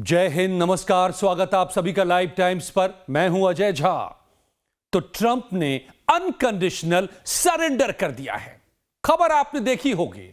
जय हिंद, नमस्कार, स्वागत आप सभी का लाइव टाइम्स पर। मैं हूं अजय झा। तो ट्रंप ने अनकंडीशनल सरेंडर कर दिया है। खबर आपने देखी होगी।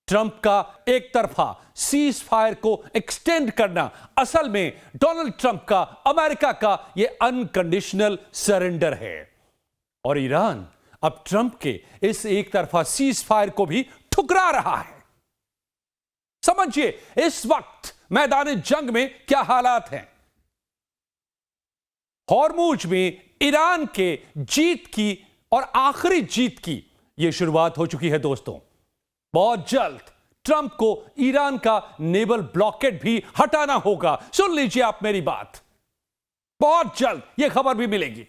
ट्रंप का एक तरफा सीज फायर को एक्सटेंड करना असल में डोनाल्ड ट्रंप का, अमेरिका का यह अनकंडीशनल सरेंडर है। और ईरान अब ट्रंप के इस एक तरफा सीज फायर को भी ठुकरा रहा है। समझिए इस वक्त मैदान जंग में क्या हालात हैं। हॉर्मुज में ईरान के जीत की और आखिरी जीत की यह शुरुआत हो चुकी है दोस्तों। बहुत जल्द ट्रंप को ईरान का नेवल ब्लॉकेड भी हटाना होगा। सुन लीजिए आप मेरी बात, बहुत जल्द यह खबर भी मिलेगी।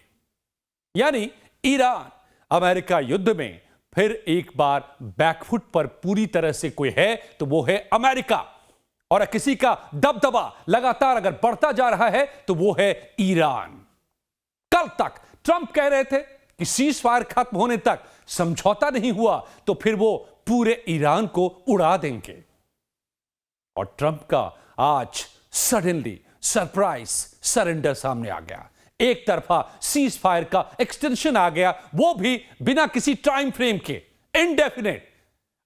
यानी ईरान अमेरिका युद्ध में फिर एक बार बैकफुट पर पूरी तरह से कोई है तो वो है अमेरिका। और किसी का दबदबा लगातार अगर बढ़ता जा रहा है तो वो है ईरान। कल तक ट्रंप कह रहे थे कि सीज फायर खत्म होने तक समझौता नहीं हुआ तो फिर वो पूरे ईरान को उड़ा देंगे। और ट्रंप का आज सडनली सरप्राइज सरेंडर सामने आ गया। एक तरफा सीज फायर का एक्सटेंशन आ गया, वो भी बिना किसी टाइम फ्रेम के, इनडेफिनेट।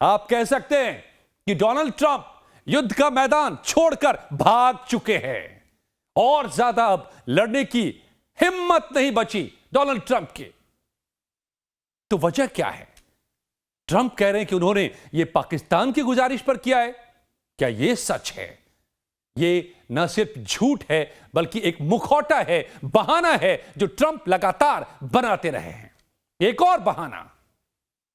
आप कह सकते हैं कि डोनाल्ड ट्रंप युद्ध का मैदान छोड़कर भाग चुके हैं और ज्यादा अब लड़ने की हिम्मत नहीं बची डोनाल्ड ट्रंप की। तो वजह क्या है? ट्रंप कह रहे हैं कि उन्होंने यह पाकिस्तान की गुजारिश पर किया है। क्या यह सच है? यह न सिर्फ झूठ है बल्कि एक मुखौटा है, बहाना है जो ट्रंप लगातार बनाते रहे हैं। एक और बहाना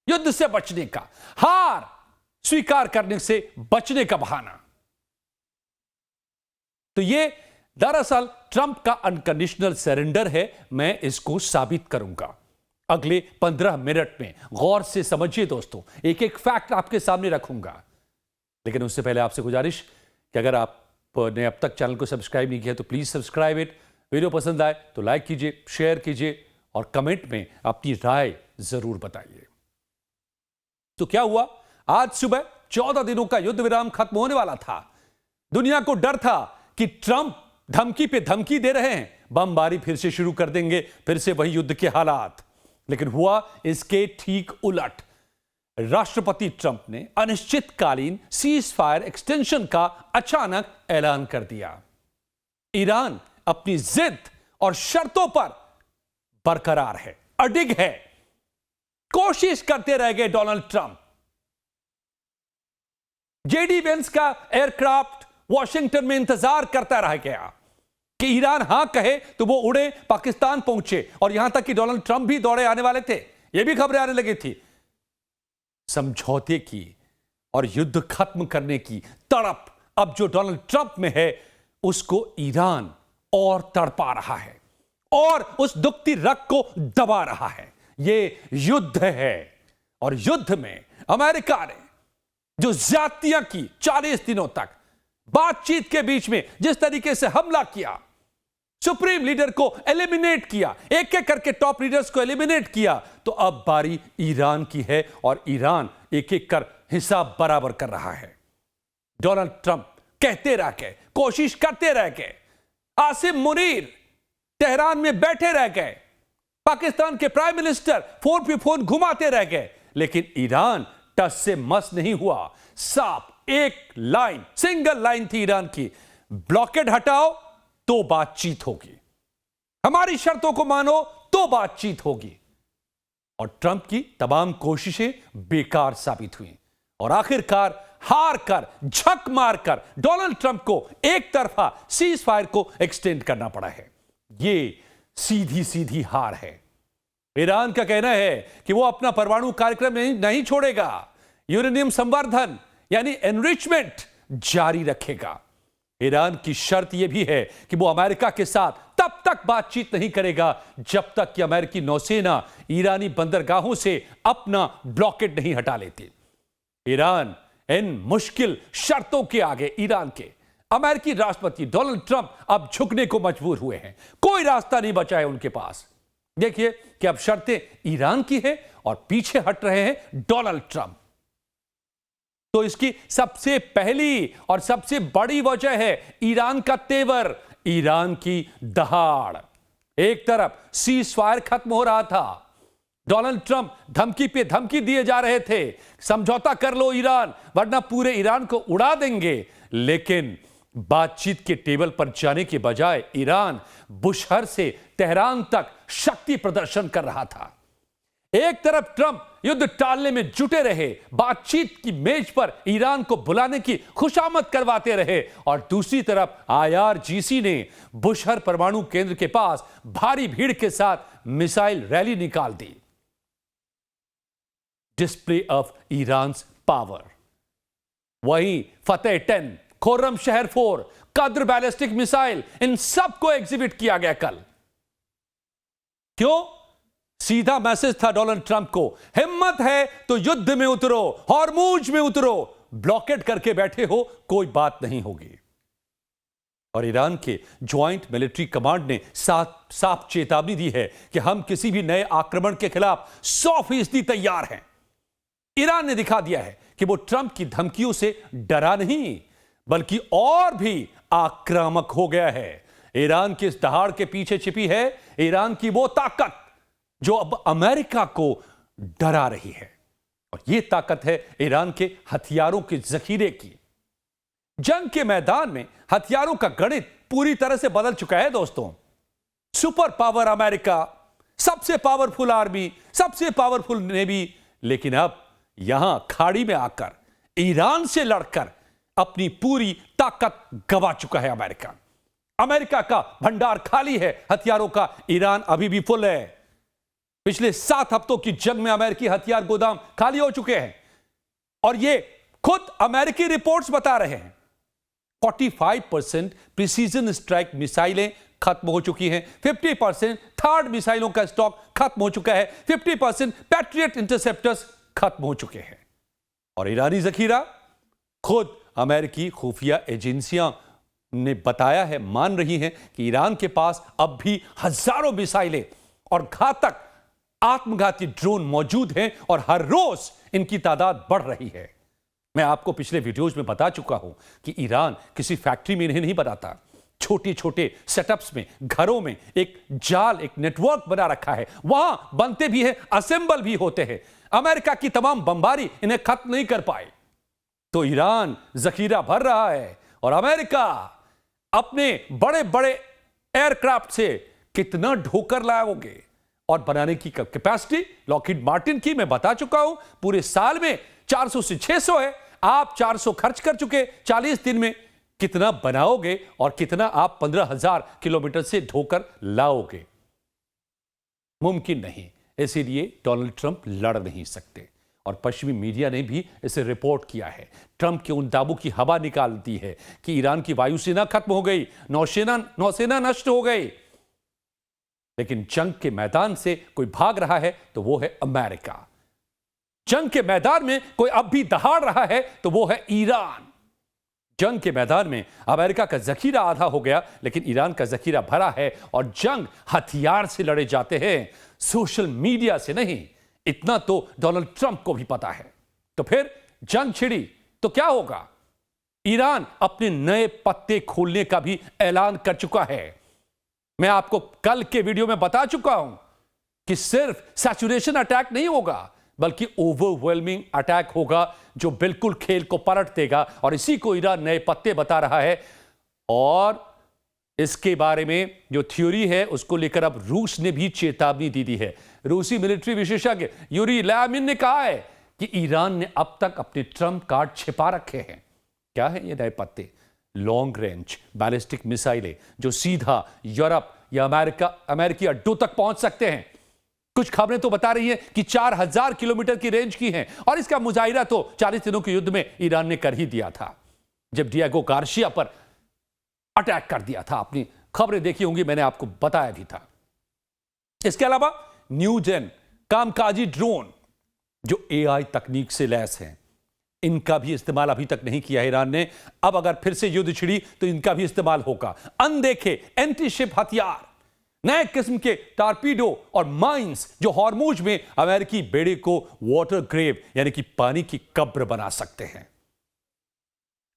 युद्ध से बचने का, हार स्वीकार करने से बचने का बहाना। तो यह दरअसल ट्रंप का अनकंडीशनल सरेंडर है। मैं इसको साबित करूंगा अगले 15 मिनट में। गौर से समझिए दोस्तों, एक एक फैक्ट आपके सामने रखूंगा। लेकिन उससे पहले आपसे गुजारिश कि अगर आपने अब तक चैनल को सब्सक्राइब नहीं किया तो प्लीज सब्सक्राइब इट। वीडियो पसंद आए तो लाइक कीजिए, शेयर कीजिए और कमेंट में अपनी राय जरूर बताइए। तो क्या हुआ? आज सुबह 14 दिनों का युद्ध विराम खत्म होने वाला था। दुनिया को डर था कि ट्रंप धमकी पे धमकी दे रहे हैं, बमबारी फिर से शुरू कर देंगे, फिर से वही युद्ध के हालात। लेकिन हुआ इसके ठीक उलट। राष्ट्रपति ट्रंप ने अनिश्चितकालीन सीज फायर एक्सटेंशन का अचानक ऐलान कर दिया। ईरान अपनी जिद और शर्तों पर बरकरार है, अडिग है। कोशिश करते रह गए डोनाल्ड ट्रंप। जेडी वेंस का एयरक्राफ्ट वॉशिंगटन में इंतजार करता रह गया कि ईरान हां कहे तो वो उड़े, पाकिस्तान पहुंचे। और यहां तक कि डोनाल्ड ट्रंप भी दौड़े आने वाले थे, ये भी खबरें आने लगी थी। समझौते की और युद्ध खत्म करने की तड़प अब जो डोनाल्ड ट्रंप में है उसको ईरान और तड़पा रहा है और उस दुखती रग को दबा रहा है। ये युद्ध है और युद्ध में अमेरिका ने जो ज्यादतियां की 40 दिनों तक, बातचीत के बीच में जिस तरीके से हमला किया, सुप्रीम लीडर को एलिमिनेट किया, एक एक करके टॉप लीडर्स को एलिमिनेट किया, तो अब बारी ईरान की है और ईरान एक एक कर हिसाब बराबर कर रहा है। डोनाल्ड ट्रंप कहते रह गए, कोशिश करते रह गए, आसिम मुनीर तेहरान में बैठे रह गए, पाकिस्तान के प्राइम मिनिस्टर फोन पे फोन घुमाते रह गए, लेकिन ईरान टस से मस नहीं हुआ। साफ एक लाइन, सिंगल लाइन थी ईरान की, ब्लॉकेड हटाओ तो बातचीत होगी, हमारी शर्तों को मानो तो बातचीत होगी। और ट्रंप की तमाम कोशिशें बेकार साबित हुई और आखिरकार हार कर, झक मारकर डोनाल्ड ट्रंप को एक तरफा सीज फायर को एक्सटेंड करना पड़ा है। यह सीधी सीधी हार है। ईरान का कहना है कि वो अपना परमाणु कार्यक्रम नहीं छोड़ेगा, यूरेनियम संवर्धन यानी एनरिचमेंट जारी रखेगा। ईरान की शर्त यह भी है कि वो अमेरिका के साथ तब तक बातचीत नहीं करेगा जब तक कि अमेरिकी नौसेना ईरानी बंदरगाहों से अपना ब्लॉकेड नहीं हटा लेती। ईरान इन मुश्किल शर्तों के आगे ईरान के अमेरिकी राष्ट्रपति डोनाल्ड ट्रंप अब झुकने को मजबूर हुए हैं। कोई रास्ता नहीं बचा है उनके पास। देखिए कि अब शर्तें ईरान की है और पीछे हट रहे हैं डोनाल्ड ट्रंप। तो इसकी सबसे पहली और सबसे बड़ी वजह है ईरान का तेवर, ईरान की दहाड़। एक तरफ सीज फायर खत्म हो रहा था, डोनाल्ड ट्रंप धमकी पे धमकी दिए जा रहे थे, समझौता कर लो ईरान वरना पूरे ईरान को उड़ा देंगे। लेकिन बातचीत के टेबल पर जाने के बजाय ईरान बुशहर से तेहरान तक शक्ति प्रदर्शन कर रहा था। एक तरफ ट्रंप युद्ध टालने में जुटे रहे, बातचीत की मेज पर ईरान को बुलाने की खुशामद करवाते रहे, और दूसरी तरफ IRGC ने बुशहर परमाणु केंद्र के पास भारी भीड़ के साथ मिसाइल रैली निकाल दी। Display of Iran's power. वहीं फतेह 10, खुर्रम शहर 4, कद्र बैलिस्टिक मिसाइल, इन सबको एग्जिबिट किया गया कल। क्यों? सीधा मैसेज था डोनाल्ड ट्रंप को, हिम्मत है तो युद्ध में उतरो, हॉर्मुज में उतरो, ब्लॉकेट करके बैठे हो कोई बात नहीं होगी। और ईरान के ज्वाइंट मिलिट्री कमांड ने साफ चेतावनी दी है कि हम किसी भी नए आक्रमण के खिलाफ 100% तैयार हैं। ईरान ने दिखा दिया है कि वो ट्रंप की धमकियों से डरा नहीं बल्कि और भी आक्रामक हो गया है। ईरान की इस दहाड़ के पीछे छिपी है ईरान की वो ताकत जो अब अमेरिका को डरा रही है, और यह ताकत है ईरान के हथियारों के जखीरे की। जंग के मैदान में हथियारों का गणित पूरी तरह से बदल चुका है दोस्तों। सुपर पावर अमेरिका, सबसे पावरफुल आर्मी, सबसे पावरफुल नेवी, लेकिन अब यहां खाड़ी में आकर ईरान से लड़कर अपनी पूरी ताकत गंवा चुका है अमेरिका। अमेरिका का भंडार खाली है हथियारों का, ईरान अभी भी फुल है। पिछले 7 हफ्तों की जंग में अमेरिकी हथियार गोदाम खाली हो चुके हैं, और ये खुद अमेरिकी रिपोर्ट्स बता रहे हैं। 45% प्रिसीजन स्ट्राइक मिसाइलें खत्म हो चुकी हैं, 50% थर्ड मिसाइलों का स्टॉक खत्म हो चुका है, 50% पैट्रियट इंटरसेप्टर्स खत्म हो चुके हैं। और ईरानी जखीरा खुद अमेरिकी खुफिया एजेंसियां ने बताया है, मान रही हैं कि ईरान के पास अब भी हजारों मिसाइलें और घातक आत्मघाती ड्रोन मौजूद हैं, और हर रोज इनकी तादाद बढ़ रही है। मैं आपको पिछले वीडियोज में बता चुका हूं कि ईरान किसी फैक्ट्री में इन्हें नहीं बनाता, छोटे छोटे सेटअप्स में, घरों में एक जाल, एक नेटवर्क बना रखा है, वहां बनते भी हैं, असेंबल भी होते हैं। अमेरिका की तमाम बमबारी इन्हें खत्म नहीं कर पाए, तो ईरान जखीरा भर रहा है। और अमेरिका अपने बड़े बड़े एयरक्राफ्ट से कितना ढोकर लाओगे, और बनाने की कैपेसिटी लॉकहीड मार्टिन की मैं बता चुका हूं, पूरे साल में 400 से 600 है। आप 400 खर्च कर चुके 40 दिन में, कितना बनाओगे और कितना आप 15,000 किलोमीटर से ढोकर लाओगे? मुमकिन नहीं। इसीलिए डोनाल्ड ट्रंप लड़ नहीं सकते, और पश्चिमी मीडिया ने भी इसे रिपोर्ट किया है। ट्रंप के उन दावों की हवा निकाल दी है कि ईरान की वायुसेना खत्म हो गई, नौसेना नष्ट हो गई। लेकिन जंग के मैदान से कोई भाग रहा है तो वो है अमेरिका। जंग के मैदान में कोई अब भी दहाड़ रहा है तो वो है ईरान। जंग के मैदान में अमेरिका का जखीरा आधा हो गया, लेकिन ईरान का जखीरा भरा है, और जंग हथियार से लड़े जाते हैं, सोशल मीडिया से नहीं। इतना तो डोनाल्ड ट्रंप को भी पता है। तो फिर जंग छिड़ी तो क्या होगा? ईरान अपने नए पत्ते खोलने का भी ऐलान कर चुका है। मैं आपको कल के वीडियो में बता चुका हूं कि सिर्फ सैचुरेशन अटैक नहीं होगा, बल्कि ओवरवेलमिंग अटैक होगा जो बिल्कुल खेल को पलट देगा, और इसी को ईरान नए पत्ते बता रहा है। और इसके बारे में जो थ्योरी है उसको लेकर अब रूस ने भी चेतावनी दी है। रूसी मिलिट्री विशेषज्ञ यूरी ल्यामिन ने कहा है कि ईरान ने अब तक अपने ट्रंप कार्ड छिपा रखे हैं। क्या है ये नए पत्ते? लॉन्ग रेंज बैलिस्टिक मिसाइलें जो सीधा यूरोप या अमेरिकी अड्डों तक पहुंच सकते हैं। कुछ खबरें तो बता रही हैं कि 4000 किलोमीटर की रेंज की हैं, और इसका मुजाहिरा तो 40 दिनों के युद्ध में ईरान ने कर ही दिया था, जब डिएगो गार्सिया पर अटैक कर दिया था। आपने खबरें देखी होंगी, मैंने आपको बताया भी था। इसके अलावा न्यू जेन कामकाजी ड्रोन जो AI तकनीक से लैस हैं, इनका भी इस्तेमाल अभी तक नहीं किया ईरान ने। अब अगर फिर से युद्ध छिड़ी तो इनका भी इस्तेमाल होगा। अनदेखे एंटी शिप हथियार, नए किस्म के टारपीडो और माइंस जो हॉर्मुज में अमेरिकी बेड़े को वाटर ग्रेव यानी कि पानी की कब्र बना सकते हैं।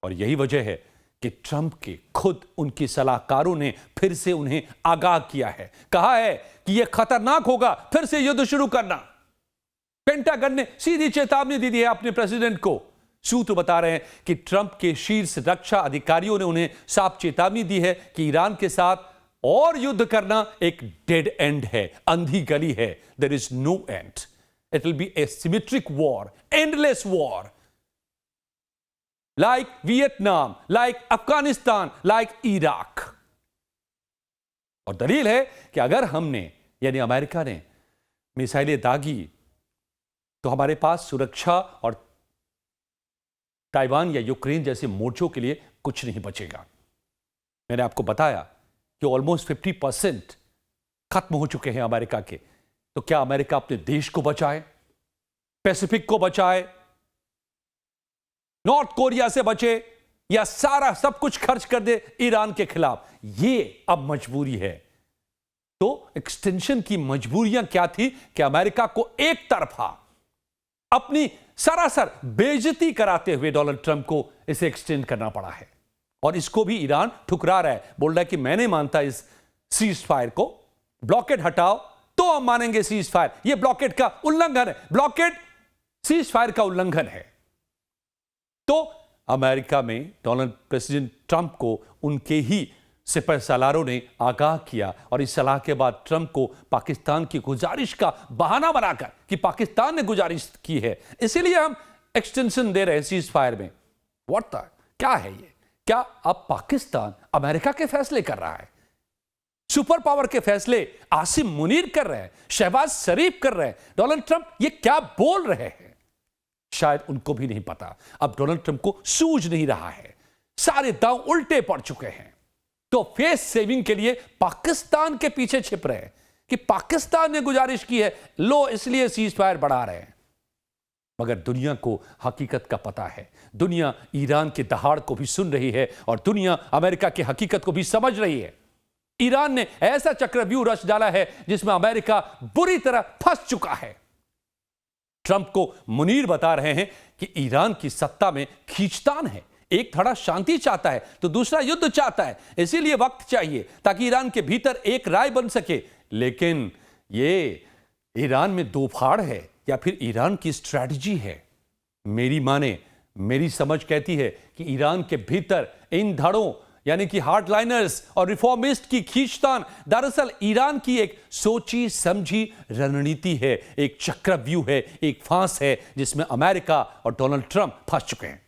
और यही वजह है कि ट्रंप के खुद उनके सलाहकारों ने फिर से उन्हें आगाह किया है, कहा है कि यह खतरनाक होगा फिर से युद्ध शुरू करना। पेंटागन ने सीधी चेतावनी दी है अपने प्रेसिडेंट को। सूत्र बता रहे हैं कि ट्रंप के शीर्ष रक्षा अधिकारियों ने उन्हें साफ चेतावनी दी है कि ईरान के साथ और युद्ध करना एक डेड एंड है, अंधी गली है। There is no end, it will be a symmetric war, endless war, like Vietnam, like Afghanistan, like Iraq. और दलील है कि अगर हमने यानी अमेरिका ने मिसाइलें दागी तो हमारे पास सुरक्षा और ताइवान या यूक्रेन जैसे मोर्चों के लिए कुछ नहीं बचेगा। मैंने आपको बताया कि ऑलमोस्ट 50% खत्म हो चुके हैं अमेरिका के। तो क्या अमेरिका अपने देश को बचाए, पैसिफिक को बचाए, नॉर्थ कोरिया से बचे, या सारा सब कुछ खर्च कर दे ईरान के खिलाफ? ये अब मजबूरी है। तो एक्सटेंशन की मजबूरियां क्या थी कि अमेरिका को एक तरफा अपनी सरासर बेइज्जती कराते हुए डोनाल्ड ट्रंप को इसे एक्सटेंड करना पड़ा है। और इसको भी ईरान ठुकरा रहा है, बोल रहा है कि मैं नहीं मानता इस सीज फायर को, ब्लॉकेड हटाओ तो हम मानेंगे सीज फायर। यह ब्लॉकेड का उल्लंघन है, ब्लॉकेड सीज फायर का उल्लंघन है। तो अमेरिका में प्रेसिडेंट ट्रंप को उनके ही सिपहसालारों ने आगाह किया और इस सलाह के बाद ट्रंप को पाकिस्तान की गुजारिश का बहाना बनाकर कि पाकिस्तान ने गुजारिश की है इसीलिए हम एक्सटेंशन दे रहे हैं सीज फायर में। व्हाट द, क्या है ये? क्या अब पाकिस्तान अमेरिका के फैसले कर रहा है? सुपर पावर के फैसले आसिम मुनीर कर रहे हैं, शहबाज शरीफ कर रहे हैं, डोनाल्ड ट्रंप ये क्या बोल रहे हैं शायद उनको भी नहीं पता। अब डोनाल्ड ट्रंप को सूझ नहीं रहा है, सारे दांव उल्टे पड़ चुके हैं। तो फेस सेविंग के लिए पाकिस्तान के पीछे छिप रहे हैं कि पाकिस्तान ने गुजारिश की है, लो इसलिए सीज फायर बढ़ा रहे हैं। मगर दुनिया को हकीकत का पता है, दुनिया ईरान के दहाड़ को भी सुन रही है और दुनिया अमेरिका की हकीकत को भी समझ रही है। ईरान ने ऐसा चक्रव्यूह रच डाला है जिसमें अमेरिका बुरी तरह फंस चुका है। ट्रंप को मुनीर बता रहे हैं कि ईरान की सत्ता में खींचतान है, एक धड़ा शांति चाहता है तो दूसरा युद्ध चाहता है, इसीलिए वक्त चाहिए ताकि ईरान के भीतर एक राय बन सके। लेकिन ये ईरान में दो फाड़ है या फिर ईरान की स्ट्रैटेजी है? मेरी माने, मेरी समझ कहती है कि ईरान के भीतर इन धड़ों यानी कि हार्डलाइनर्स और रिफॉर्मिस्ट की खींचतान दरअसल ईरान की एक सोची समझी रणनीति है, एक चक्रव्यूह है, एक फांस है जिसमें अमेरिका और डोनाल्ड ट्रंप फंस चुके हैं।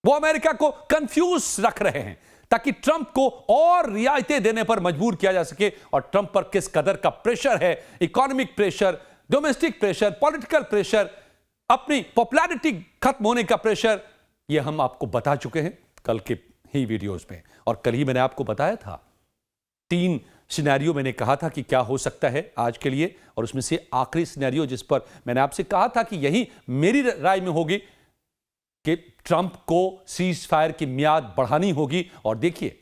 वो अमेरिका को कंफ्यूज रख रहे हैं ताकि ट्रंप को और रियायतें देने पर मजबूर किया जा सके। और ट्रंप पर किस कदर का प्रेशर है, economic pressure, domestic pressure, political pressure, अपनी पॉपुलैरिटी खत्म होने का प्रेशर, यह हम आपको बता चुके हैं कल के ही वीडियोस में। और कल ही मैंने आपको बताया था 3 सिनेरियो मैंने कहा था कि क्या हो सकता है आज के लिए, और उसमें से आखिरी सिनेरियो जिस पर मैंने आपसे कहा था कि यही मेरी राय में होगी कि ट्रंप को सीज फायर की मियाद बढ़ानी होगी। और देखिए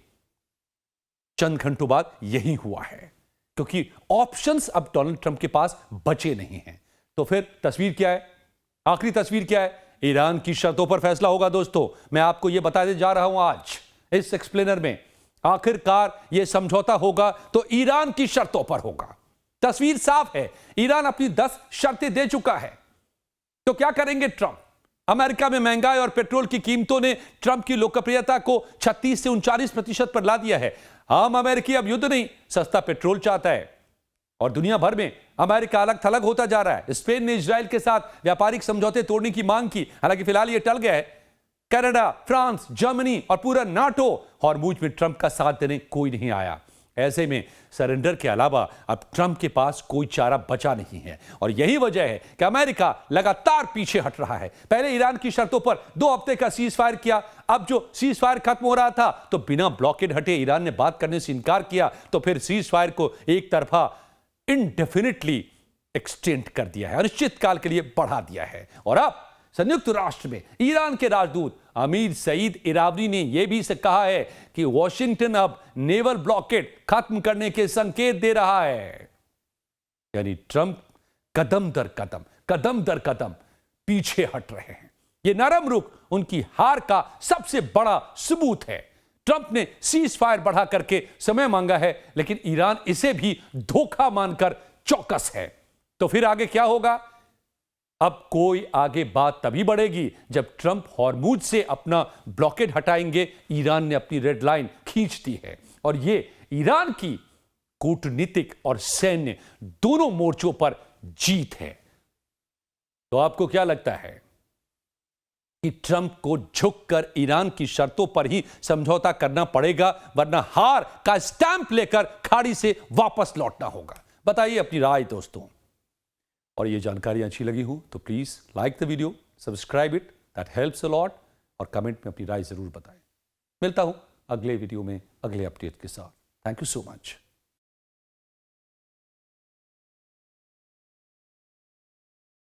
चंद घंटों बाद यही हुआ है, क्योंकि ऑप्शंस अब डोनाल्ड ट्रंप के पास बचे नहीं हैं। तो फिर तस्वीर क्या है, आखिरी तस्वीर क्या है? ईरान की शर्तों पर फैसला होगा। दोस्तों मैं आपको यह बताने जा रहा हूं आज इस एक्सप्लेनर में, आखिरकार यह समझौता होगा तो ईरान की शर्तों पर होगा। तस्वीर साफ है, ईरान अपनी 10 शर्तें दे चुका है। तो क्या करेंगे ट्रंप? अमेरिका में महंगाई और पेट्रोल की कीमतों ने ट्रंप की लोकप्रियता को 36 से 39% पर ला दिया है। आम अमेरिकी अब युद्ध नहीं, सस्ता पेट्रोल चाहता है। और दुनिया भर में अमेरिका अलग थलग होता जा रहा है। स्पेन ने इजराइल के साथ व्यापारिक समझौते तोड़ने की मांग की, हालांकि फिलहाल यह टल गया है। कनाडा, फ्रांस, जर्मनी और पूरा नाटो हॉर्मुज में ट्रंप का साथ देने कोई नहीं आया। ऐसे में सरेंडर के अलावा अब ट्रंप के पास कोई चारा बचा नहीं है। और यही वजह है कि अमेरिका लगातार पीछे हट रहा है। पहले ईरान की शर्तों पर 2 हफ्ते का सीज फायर किया, अब जो सीज फायर खत्म हो रहा था तो बिना ब्लॉकेड हटे ईरान ने बात करने से इनकार किया, तो फिर सीज फायर को एक तरफा इंडेफिनिटली एक्सटेंड कर दिया है, अनिश्चित काल के लिए बढ़ा दिया है। और अब संयुक्त राष्ट्र में ईरान के राजदूत अमीर सईद इरावनी ने यह भी कहा है कि वॉशिंगटन अब नेवल ब्लॉकेड खत्म करने के संकेत दे रहा है। यानी ट्रंप कदम दर कदम पीछे हट रहे हैं। यह नरम रुख उनकी हार का सबसे बड़ा सबूत है। ट्रंप ने सीज फायर बढ़ा करके समय मांगा है, लेकिन ईरान इसे भी धोखा मानकर चौकस है। तो फिर आगे क्या होगा? अब कोई आगे बात तभी बढ़ेगी जब ट्रंप हॉर्मुज से अपना ब्लॉकेड हटाएंगे। ईरान ने अपनी रेड लाइन खींच दी है और यह ईरान की कूटनीतिक और सैन्य दोनों मोर्चों पर जीत है। तो आपको क्या लगता है कि ट्रंप को झुककर ईरान की शर्तों पर ही समझौता करना पड़ेगा, वरना हार का स्टैंप लेकर खाड़ी से वापस लौटना होगा? बताइए अपनी राय दोस्तों। और ये जानकारी अच्छी लगी हो तो please like the video, subscribe it, that helps a lot, और कमेंट में अपनी राय जरूर बताएं। मिलता हूं अगले वीडियो में अगले अपडेट के साथ। Thank you so much.